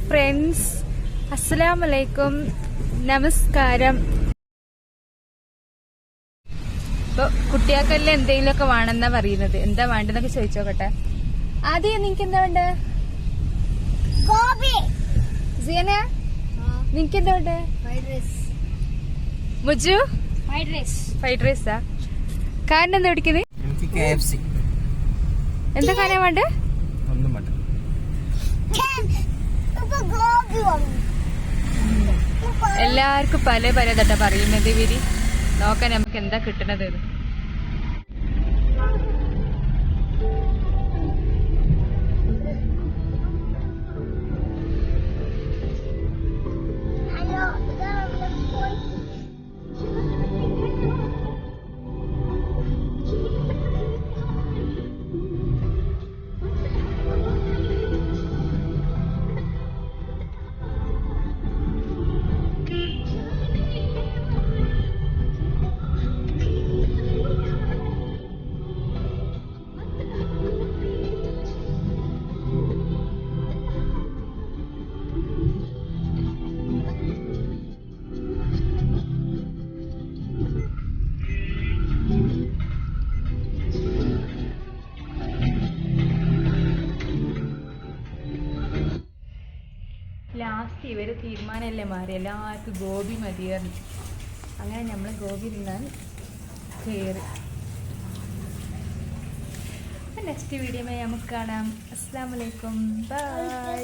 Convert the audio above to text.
Friends, അസ്സലാമലൈക്കും, നമസ്കാരം. ഇപ്പൊ കുട്ടികൾക്കെല്ലാം എന്തെങ്കിലുമൊക്കെ വേണമെന്നാ പറയുന്നത്. എന്താ വേണ്ടെന്നൊക്കെ ചോദിച്ചോക്കട്ടെ. ആദ്യം നിനക്ക് എന്താ വേണ്ട? സിയന, നിനക്ക് എന്താ വേണ്ട? മുജു ഫ്രൈഡ് റൈസാ. കാരൻ എന്താ പിടിക്കുന്നത്? എന്താ കാര്യം വേണ്ട? എല്ലാവർക്കും പല തട്ടാ പറയുന്നത്. ഇവര് നോക്കാൻ നമുക്ക് എന്താ കിട്ടണത്. ലാസ്റ്റ് ഇവര് തീരുമാനമല്ലേ മാറി, എല്ലാവർക്കും ഗോപി മതിയായിരുന്നു. അങ്ങനെ നമ്മൾ ഗോപി തിന്നാൻ കയറി. നെക്സ്റ്റ് വീഡിയോയിൽ നമുക്ക് കാണാം. അസ്സലാമു അലൈക്കും, ബൈ.